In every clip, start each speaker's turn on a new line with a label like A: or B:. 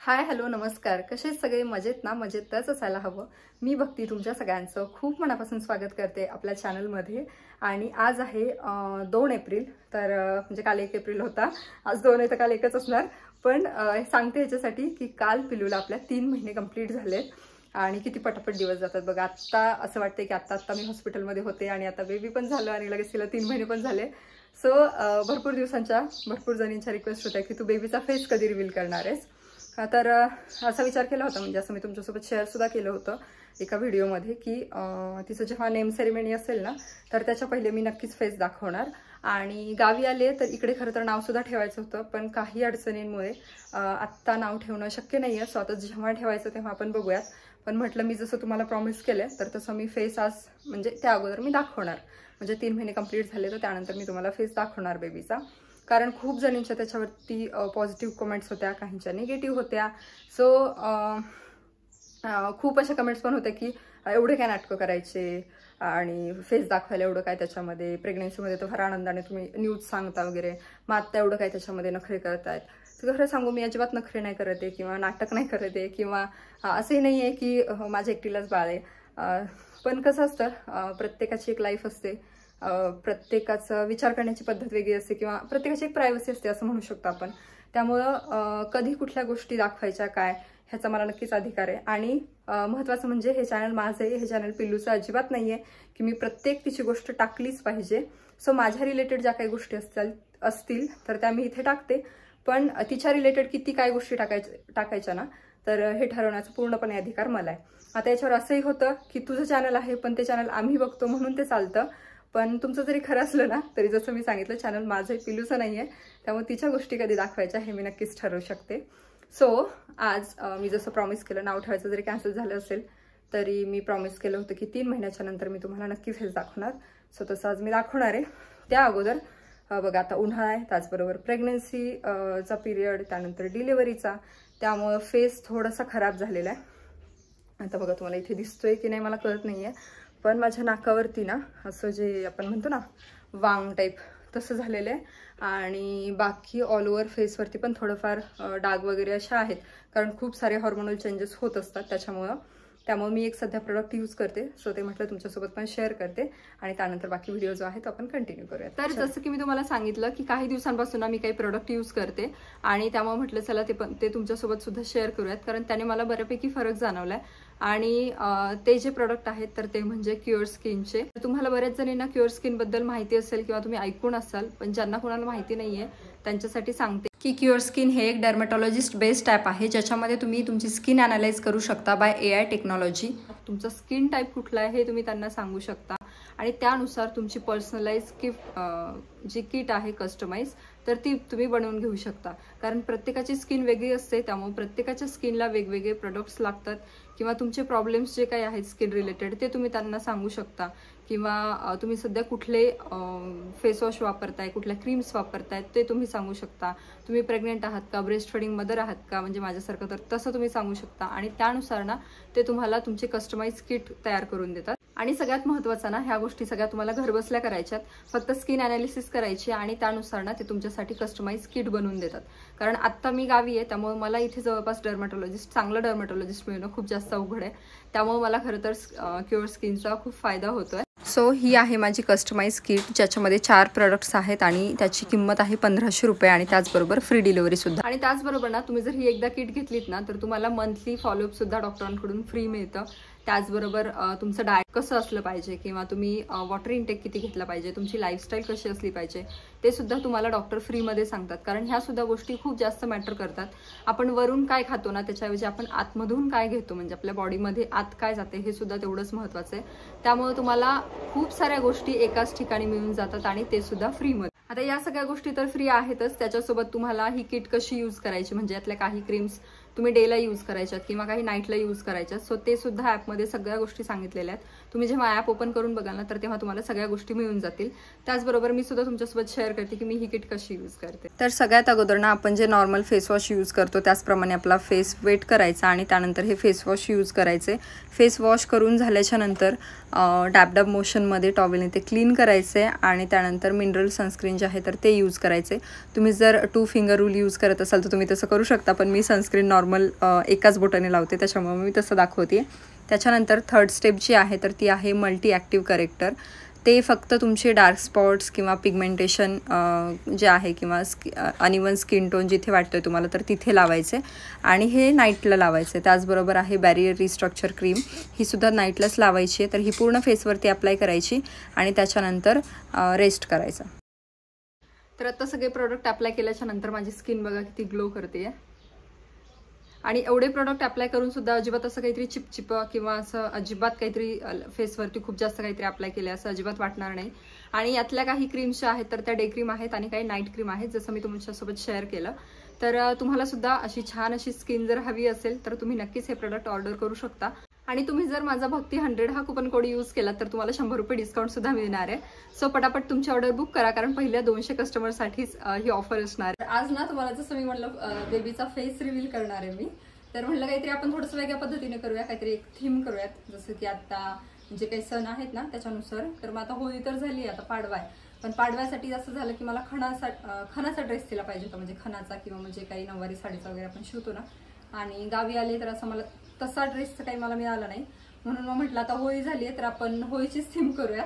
A: Hi hello नमस्कार. कसे सगळे मजेत ना? मजेतच असायला हवं. मी भक्ती तुमच्या सगळ्यांचं खूप मनापासून स्वागत करते आपल्या चॅनलमध्ये. आणि आज आहे 2 एप्रिल. तर म्हणजे काल 1 एप्रिल होता, आज 2 आहे तर काल एकच असणार. पण सांगते ह्याच्यासाठी की काल पिलूला आपल्या 3 महिने कंप्लीट झालेत आणि किती पटापट दिवस जातात बघा. आत्ता असं वाटतंय की आत्ता मी हॉस्पिटलमध्ये होते आणि आता बेबी पण झालं आणि लगेच तिला 3 महिने पण झाले. सो भरपूर दिवसांच्या भरपूर जणींच्या रिक्वेस्ट होत्या की तू बेबीचा फेस कधी रिव्हील करणार आहेस. तर असा विचार केला होता, म्हणजे असं मी तुमच्यासोबत शेअर सुद्धा केलं होतं एका व्हिडिओमध्ये की तिचं जेव्हा नेम सेरेमनी असेल ना तर त्याच्या पहिले मी नक्कीच फेस दाखवणार. आणि गावी आले तर इकडे खरं तर नावसुद्धा ठेवायचं होतं, पण काही अडचणींमुळे आत्ता नाव ठेवणं शक्य नाही आहे. सो आता जेव्हा ठेवायचं तेव्हा आपण बघूयात. पण म्हटलं मी जसं तुम्हाला प्रॉमिस केलं तर तसं मी फेस आज म्हणजे त्या अगोदर मी दाखवणार. म्हणजे 3 महिने कंप्लीट झाले तर त्यानंतर मी तुम्हाला फेस दाखवणार बेबीचा. कारण खूप जणींच्या त्याच्यावरती पॉझिटिव्ह कमेंट्स होत्या, काहींच्या निगेटिव्ह होत्या. सो खूप अशा कमेंट्स पण होत्या की एवढे काय नाटकं करायचे आणि फेस दाखवायला एवढं काय त्याच्यामध्ये, प्रेग्नेन्सीमध्ये तर फार आनंदाने तुम्ही न्यूज सांगता वगैरे, मग आत्ता एवढं काय त्याच्यामध्ये नखरे करतायत. तर खरं सांगू मी अजिबात नखरे नाही करत आहे किंवा नाटक नाही करत आहे किंवा असंही नाही आहे की माझ्या एकटीलाच बाळ आहे. पण कसं असतं, प्रत्येकाची एक लाईफ असते, प्रत्येकाचा विचार करण्याची पद्धत वेगळी असते किंवा प्रत्येकाची एक प्रायव्हसी असते असं म्हणू शकतो आपण. त्यामुळं कधी कुठल्या गोष्टी दाखवायच्या काय ह्याचा मला नक्कीच अधिकार आहे. आणि महत्त्वाचं म्हणजे हे चॅनल माझं आहे, हे चॅनल पिल्लूचं अजिबात नाही आहे की मी प्रत्येक तिची गोष्ट टाकलीच पाहिजे. सो माझ्या रिलेटेड ज्या काही गोष्टी असतील तर त्या मी इथे टाकते, पण तिच्या रिलेटेड किती काय गोष्टी टाकायच्या ना तर हे ठरवण्याचा पूर्णपणे अधिकार मला आहे. आता याच्यावर असंही होतं की तुझं चॅनल आहे पण ते चॅनल आम्ही बघतो म्हणून ते चालतं. पण तुमचं जरी खरं असलं ना तरी जसं मी सांगितलं चॅनल माझं पिलूचं नाही आहे, त्यामुळे तिच्या गोष्टी कधी दाखवायच्या हे मी नक्कीच ठरवू शकते. सो आज मी जसं प्रॉमिस केलं, नाव ठेवायचं जरी कॅन्सल झालं असेल तरी मी प्रॉमिस केलं होतं की 3 महिन्याच्या नंतर मी तुम्हाला नक्की फेस दाखवणार. सो तसं आज मी दाखवणार आहे. त्या अगोदर बघा आता उन्हाळा आहे, त्याचबरोबर प्रेग्नन्सीचा पिरियड, त्यानंतर डिलिव्हरीचा, त्यामुळं फेस थोडासा खराब झालेला आहे. आता बघा तुम्हाला इथे दिसतोय की नाही मला कळत नाही आहे, पण माझ्या नाकावरती ना असं जे आपण म्हणतो ना वांग टाईप तसं झालेलं आहे. आणि बाकी ऑल ओव्हर फेसवरती पण थोडंफार डाग वगैरे अशा आहेत, कारण खूप सारे हॉर्मोनल चेंजेस होत असतात त्यामुळे मी एक सध्या प्रोडक्ट यूज करते. सो ते म्हटलं तुमच्यासोबत पण शेअर करते आणि त्यानंतर बाकी व्हिडिओ जो आहे तो आपण कंटिन्यू करूया. तर जसं की मी तुम्हाला सांगितलं की काही दिवसांपासून मी काही प्रोडक्ट यूज करते आणि त्यामुळे म्हटलं चला ते तुमच्यासोबत सुद्धा शेअर करूयात, कारण त्याने मला बऱ्यापैकी फरक जाणवलाय. आणि ते जे प्रोडक्ट आहेत तर ते म्हणजे क्युअर स्किनचे. तुम्हाला बऱ्याच जणींना क्युअर स्किन बद्दल माहिती असेल किंवा तुम्ही ऐकून असाल, पण ज्यांना कोणाला माहिती नाहीये त्यांच्यासाठी सांगते की क्युअर स्किन हे एक डर्मेटॉलॉजिस्ट बेस्ड ॲप आहे, ज्याच्यामध्ये तुम्ही तुमची स्किन अनालाइज करू शकता बाय AI टेक्नॉलॉजी. तुमचा स्किन टाईप कुठला आहे हे तुम्ही त्यांना सांगू शकता आणि त्यानुसार तुमची पर्सनलाइज जी किट आहे कस्टमाइज तर ती तुम्ही बनवून घेऊ शकता. कारण प्रत्येकाची स्किन वेगळी असते, त्यामुळे प्रत्येकाच्या स्किनला वेगवेगळे प्रोडक्ट्स लागतात किंवा तुमचे प्रॉब्लेम्स जे काही आहेत स्किन रिलेटेड ते तुम्ही त्यांना सांगू शकता. किंवा तुम्ही सध्या कुठले फेसवॉश वापरताय, कुठल्या क्रीम्स वापरताय ते तुम्ही सांगू शकता. तुम्ही प्रेग्नेंट आहात का, ब्रेस्ट फिडिंग मदर आहात का, म्हणजे माझ्यासारखं, तर तसं तुम्ही सांगू शकता. आणि त्यानुसार ना ते तुम्हाला तुमचे कस्टमाइज किट तयार करून देतात. आणि सगळ्यात महत्त्वाचं ना ह्या गोष्टी सगळ्या तुम्हाला घरबसल्या करायच्यात. फक्त स्किन अनालिसिस करायची आणि त्यानुसार ना ते तुमच्यासाठी कस्टमाइज किट बनवून देतात. कारण आत्ता मी गावी आहे, त्यामुळे मला इथे जवळपास चांगला डर्मेटॉलॉजिस्ट मिळणं खूप जास्त अवघड आहे. त्यामुळे मला खरं तर क्युअर स्किनचा खूप फायदा होतोय. सो ही आहे माझी कस्टमाइज किट, ज्याच्यामध्ये 4 प्रोडक्ट्स आहेत आणि त्याची किंमत आहे 1500 रुपये आणि त्याचबरोबर फ्री डिलिव्हरी सुद्धा. आणि त्याचबरोबर ना तुम्ही जर ही एकदा किट घेतलीत ना तर तुम्हाला मंथली फॉलोअप सुद्धा डॉक्टरांकडून फ्री मिळतं. त्याचबरोबर तुमचं डाएट कसं असलं पाहिजे किंवा तुम्ही वॉटर इनटेक किती घेतला पाहिजे, तुमची लाईफस्टाईल कशी असली पाहिजे ते सुद्धा तुम्हाला डॉक्टर फ्रीमध्ये सांगतात. कारण ह्या सुद्धा गोष्टी खूप जास्त मॅटर करतात. आपण वरून काय खातो ना त्याच्याऐवजी आपण आतमधून काय घेतो, म्हणजे आपल्या बॉडीमध्ये आत काय जाते हे सुद्धा तेवढंच महत्त्वाचं आहे. त्यामुळे तुम्हाला खूप साऱ्या गोष्टी एकाच ठिकाणी मिळून जातात आणि ते सुद्धा फ्रीमध्ये. आता या सगळ्या गोष्टी तर फ्री आहेतच, त्याच्यासोबत तुम्हाला ही किट कशी यूज करायची, म्हणजे यातल्या काही क्रीम्स तुम्ही डेला यूज करायच्यात किंवा काही नाईटला यूज करायच्यात. सो ते सुद्धा ॲपमध्ये सगळ्या गोष्टी सांगितलेल्या आहेत. तुम्ही जेव्हा ॲप ओपन करून बघाल ना तर तेव्हा तुम्हाला सगळ्या गोष्टी मिळून जातील. त्याचबरोबर मी सुद्धा तुमच्यासोबत शेअर करते की मी ही किट कशी यूज करते. तर सगळ्यात अगोदर ना आपण जे नॉर्मल फेस वॉश यूज करतो त्याचप्रमाणे आपला फेस वेट करायचा आणि त्यानंतर हे फेस वॉश यूज करायचे. फेस वॉश करून झाल्याच्या नंतर डॅब मोशनमध्ये टॉवेलने ते क्लीन करायचे आणि त्यानंतर मिनरल सनस्क्रीन जे आहे तर ते यूज करायचे. तुम्ही जर 2 फिंगर रूल यूज करत असाल तर तुम्ही तसं करू शकता, पण मी सनस्क्रीन नॉर्मल एकाच बोटाने लावते, त्याच्यामुळे मी तसं दाखवते. त्याच्यानंतर थर्ड स्टेप जी आहे तर ती आहे मल्टी ॲक्टिव्ह करेक्टर. ते फक्त तुमचे डार्क स्पॉट्स किंवा पिगमेंटेशन जे आहे किंवा अनइवन स्किन टोन जिथे वाटतोय तुम्हाला तर तिथे लावायचे आणि हे नाईटला लावायचे. त्याचबरोबर आहे बॅरियर रिस्ट्रक्चर क्रीम, ही सुद्धा नाईटलाच लावायची आहे. तर ही पूर्ण फेसवरती अप्लाय करायची आणि त्याच्यानंतर रेस्ट करायचं. तर आता सगळे प्रोडक्ट अप्लाय केल्याच्या नंतर माझी स्किन बघा किती ग्लो करते. आणि एवढे प्रोडक्ट अप्लाय करून सुद्धा अजिबात असं काहीतरी चिपचिप किंवा असं अजिबात काहीतरी फेसवरती खूप जास्त काहीतरी अप्लाय केले असं अजिबात वाटणार नाही. आणि यातल्या काही क्रीम्स आहेत तर त्या डे क्रीम आहेत आणि काही नाईट क्रीम आहेत, जसं मी तुमच्यासोबत शेअर केलं. तर तुम्हाला सुद्धा अशी छान अशी स्किन जर हवी असेल तर तुम्ही नक्कीच हे प्रोडक्ट ऑर्डर करू शकता. आणि तुम्ही जर माझा भक्ती 100 हा कुपन कोड यूज केला तर तुम्हाला 100 रुपये डिस्काउंट सुद्धा मिळणार आहे. सो पटापट तुमची ऑर्डर बुक करा, कारण पहिल्या 200 कस्टमरसाठीच ही ऑफर असणार आहे. आज ना तुम्हाला जसं मी म्हटलं बेबीचा फेस रिव्हील करणार आहे मी, तर म्हटलं काहीतरी आपण थोडंसं वेगळ्या पद्धतीने करूया, काहीतरी एक थीम करूयात. जसं की आता जे काही सण आहेत ना त्याच्यानुसार. तर मग आता होळी तर झाली, आता पाडवा आहे. पण पाडव्यासाठी असं झालं की मला खणाचा ड्रेस दिला पाहिजे होता, म्हणजे खणाचा किंवा म्हणजे काही नऊवारी साडीचा वगैरे आपण शिवतो ना. आणि गावी आले तर असं मला तसा ड्रेसचं काही मला मिळालं नाही, म्हणून मग म्हटलं आता होळी झाली आहे तर आपण होळीचीच थीम करूया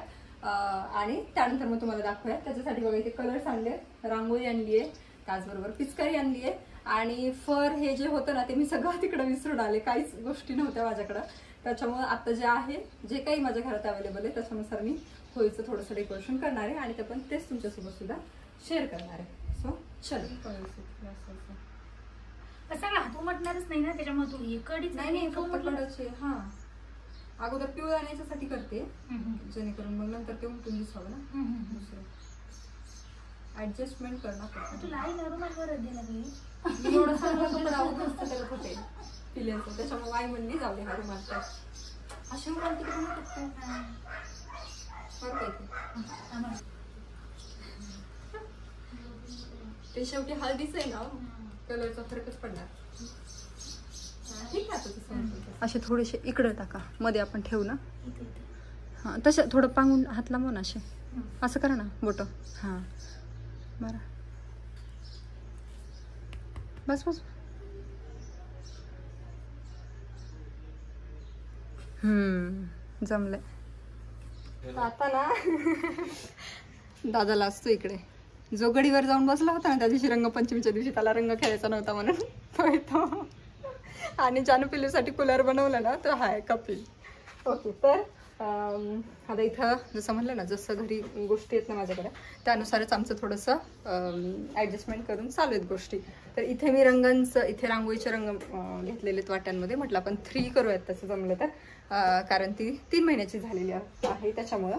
A: आणि त्यानंतर मग तुम्हाला दाखवूया. त्याच्यासाठी बघा इथे कलर्स आणले, रांगोळी आणली आहे, त्याचबरोबर पिचकारी आणली आहे आणि फर हे जे होतं ना ते मी सगळं तिकडं विसरून आले, काहीच गोष्टी नव्हत्या माझ्याकडं. त्याच्यामुळे आता जे आहे जे काही माझ्या घरात अवेलेबल आहे त्याच्यानुसार मी होळीचं थोडंसं डेकोरेशन करणार आहे आणि ते पण तेच तुमच्यासोबत सुद्धा शेअर करणार आहे. सो चलो.
B: सगळं हात उमटणारच नाही ना त्याच्यामुळे तू इकडीच
A: नाही फक्त कडचे. हा अगोदर पिवळ आणण्यासाठी करते जेणेकरून मग नंतर ते उमटून दिसावं ना. दुसरं ऍडजस्टमेंट करणार.
B: तुला आई नॉर्मल दिला
A: मी एवढं सगळं कपडा करत होते पिल्यांचं, त्याच्यामुळे आई म्हणली जाऊ दे हा रुमाल तर अशी रुमाल किती ते शेवटी हळदीच आहे ना, कलरचा फरकच पडणार. ठीक आहे. असे थोडेसे इकडे टाका, मध्ये आपण ठेवू ना. हा तसं थोडं पांगून हात लांबव ना, असे असं करा ना बोट. हा बरं बस बस. जमलंय. आता ना दादाला असतो इकडे, जो गडीवर जाऊन बसला होता ना त्या दिवशी रंगपंचमीच्या दिवशी, त्याला रंग खेळायचा नव्हता म्हणून तो येतो. आणि जानू पिल्लूसाठी कूलर बनवलं ना तो हाय कपिल. ओके. तर आता इथं जसं म्हणलं ना, जसं घरी गोष्टी आहेत ना माझ्याकडे त्यानुसारच आमचं थोडंसं ॲडजस्टमेंट करून चालू आहेत गोष्टी. तर इथे मी रंगांचं, इथे रांगोळीचे रंग घेतलेले आहेत वाट्यांमध्ये. म्हटलं आपण 3 करूयात तसं जमलं तर, कारण ती 3 महिन्याची झालेली आहे त्याच्यामुळं.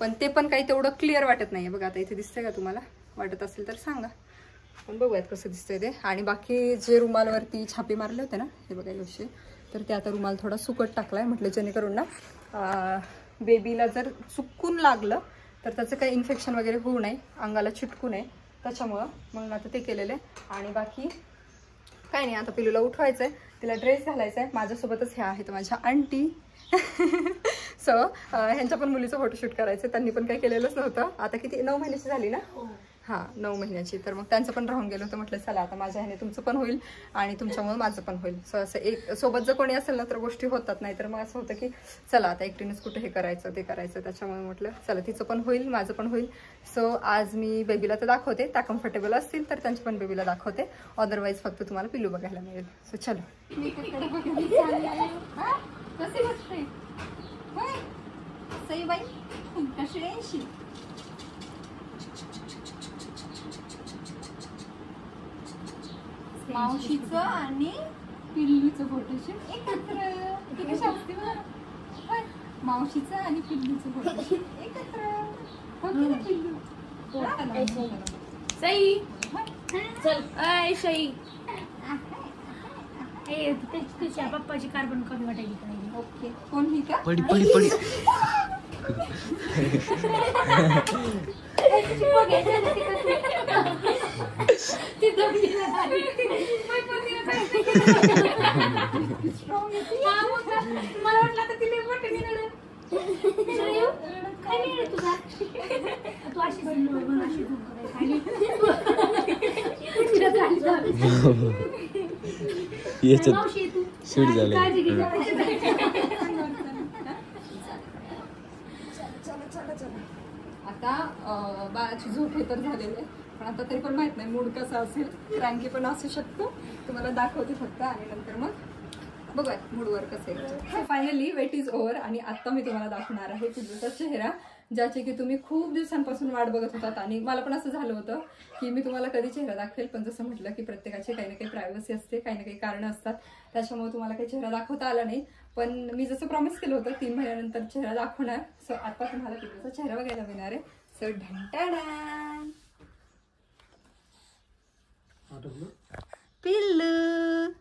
A: पण ते पण काही तेवढं क्लिअर वाटत नाही आहे बघा. आता इथे दिसतंय का तुम्हाला? वाटत असेल तर सांगा, पण बघूयात कसं दिसतंय ते. आणि बाकी जे रुमालवरती छापे मारले होते ना, हे बघा असे, तर ते आता रुमाल थोडा सुकट टाकलाय. म्हटलं जेणेकरून ना बेबीला जर चुकून लागलं तर त्याचं काही इन्फेक्शन वगैरे होऊ नये, अंगाला चिटकू नये, त्याच्यामुळं म्हणून आता ते केलेलं आहे. आणि बाकी काय नाही, आता पिलूला उठवायचं आहे, तिला ड्रेस घालायचा आहे. माझ्यासोबतच ह्या आहेत माझ्या आंटी. सो ह्यांच्या पण मुलीचं फोटोशूट करायचं, त्यांनी पण काही केलेलंच नव्हतं. आता किती 9 महिन्याची झाली ना. हां 9 महिन्याची. तर मग त्यांचं पण राहून गेलं होतं. म्हटलं चला आता माझ्या ह्याने तुमचं पण होईल आणि तुमच्यामुळे माझं पण होईल. सो असं एक सोबत जर कोणी असेल ना तर गोष्टी होतात, नाही तर मग असं होतं की चला आता एकटीनेच कुठे हे करायचं ते करायचं. त्याच्यामुळे म्हटलं चला तिचं पण होईल माझं पण होईल. सो आज मी बेबीला तर दाखवते, त्या कम्फर्टेबल असतील तर त्यांच्या पण बेबीला दाखवते, अदरवाईज फक्त तुम्हाला पिल्लू बघायला मिळेल. सो चलो. सई बाई कशी मावशीचं आणि पिल्लूचं फोटोशूट एकत्र. कशा असते मावशीचं आणि पिल्लूचं फोटोशूट एकत्र. पिल्लू
B: सई चल. अय सई, तुझ्या पप्पाची कार्बन कमी वाटायची पाहिजे.
A: ओके. कोण ही का?
C: पडी पडी पडी.
B: मला वाटलं आता तिने मोठे निघालं. काय नाही तुझा, तू अशी बनलो अशी
C: याच्यात
B: मावशी तू
C: शूट झालं.
B: काळजी घे.
A: आता बाळाची झोप हे तर झालेली आहे, पण आता तरी पण माहित नाही मूड कसा असेल, क्रँकी पण असू शकतो. तुम्हाला दाखवते फक्त आणि नंतर मग बघूयात मूडवर कसं आहे. फायनली वेट इज ओव्हर आणि आता मी तुम्हाला दाखवणार आहे पिल्लूचा चेहरा, ज्याची की तुम्ही खूप दिवसांपासून वाट बघत होतात. आणि मला पण असं झालं होतं की मी तुम्हाला कधी चेहरा दाखवेल, पण जसं म्हटलं की प्रत्येकाची काही ना काही प्रायव्हसी असते, काही ना काही कारणं असतात, त्याच्यामुळे तुम्हाला काही चेहरा दाखवता आला नाही. पण मी जसं प्रॉमिस केलं होतं 3 महिन्यानंतर चेहरा दाखवणार. सो आता तुम्हाला पिल्लूचा चेहरा बघायला मिळणार आहे. सो ढंटाडा पिल्लू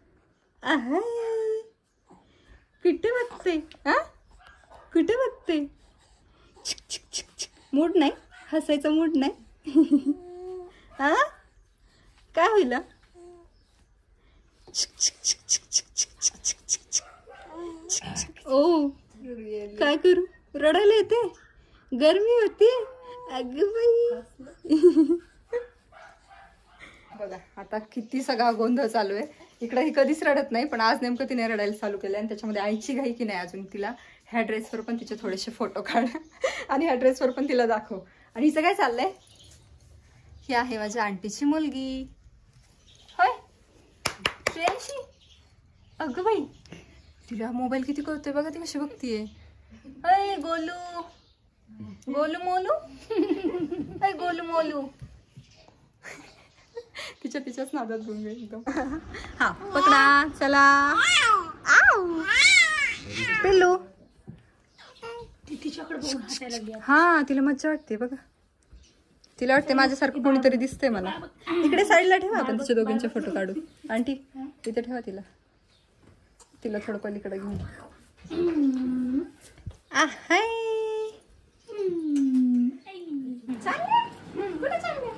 A: कुठे बघते, हा कुठे बघते? मूड नाही, हसायचा मूड नाही. हा काय होईल? ओ काय करू, रडायला येते, गरमी होती अगं बाई. बघा आता किती सगळा गोंधळ चालू आहे. इकडे ही कधीच रडत नाही, पण आज नेमकं तिने रडायला चालू केलं आणि त्याच्यामध्ये आईची घाई की नाही अजून तिला ह्या ड्रेसवर पण तिचे थोडेसे फोटो काढ आणि ह्या ड्रेसवर पण तिला दाखव. आणि हिचं काय चाललंय, ही आहे माझ्या आंटीची मुलगी, होय श्रेयांशी. अगं बाई तिला मोबाईल किती कळतोय बघा, ती कशी बघतीये. अय गोलू गोलू मोलू, अय गोलू मोलू. तिच्याच नादात घेऊन गेली एकदम. हा पकडा चला. आऊ पिल्लू
B: तिच्याकडे बघून हसायला लागली.
A: हा तिला मज्जा वाटते बघा, तिला वाटते माझ्यासारखं कोणीतरी दिसतंय मला. इकडे साईडला ठेवा आपण तिच्या दोघींचे फोटो काढू. आंटी इथे ठेवा तिला, तिला थोडं पलीकडे घेऊन. कुठे चालले?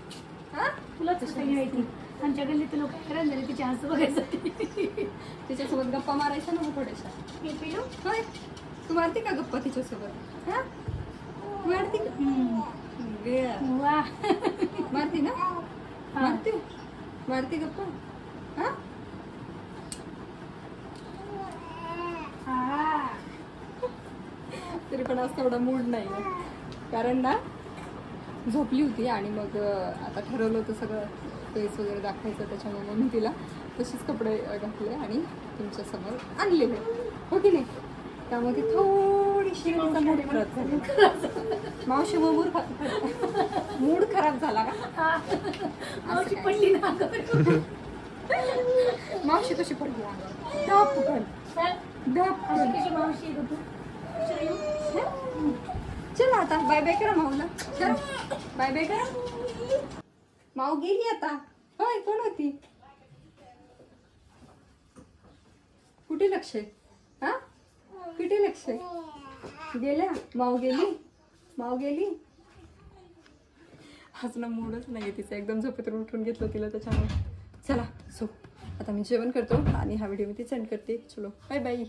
B: तुला कसं माहिती, आमच्या गल्लीत लोक हैराण झाले तिच्या हसू बघायसाठी.
A: तिच्यासोबत गप्पा मारायच्या ना थोड्याशा. होय तू मारते का गप्पा तिच्यासोबत? हा मारते
B: वा
A: मारते ना, मारते गप्पा. हा तरी पण आज तेवढा मूड नाही, कारण ना झोपली होती आणि मग आता ठरवलं होतं सगळं फेस वगैरे दाखवायचं, त्याच्यामुळे मी तिला तसेच कपडे घातले आणि तुमच्यासमोर आणलेले, हो की नाही. त्यामुळे ती थोडीशी मूड खराब झाली. मावशी मूड खराब झाला का?
B: मावशी पडली ना.
A: मावशी कशी पडली?
B: मावशी
A: चला आता बाय बाय करा माऊला, चला बाय बाय करा. माऊ गेली आता. होय कोण होती? कुठे लक्ष आहे? हा कुठे लक्ष आहे? गेल्या माऊ गेली. हसणं मूडच नाही तिचं, एकदम झोपेतून उठून घेतलं तिला त्याच्यामुळे. चला सो आता मी जेवण करतो आणि हा व्हिडिओ मी ती सेंड करते. चलो बाय बाय.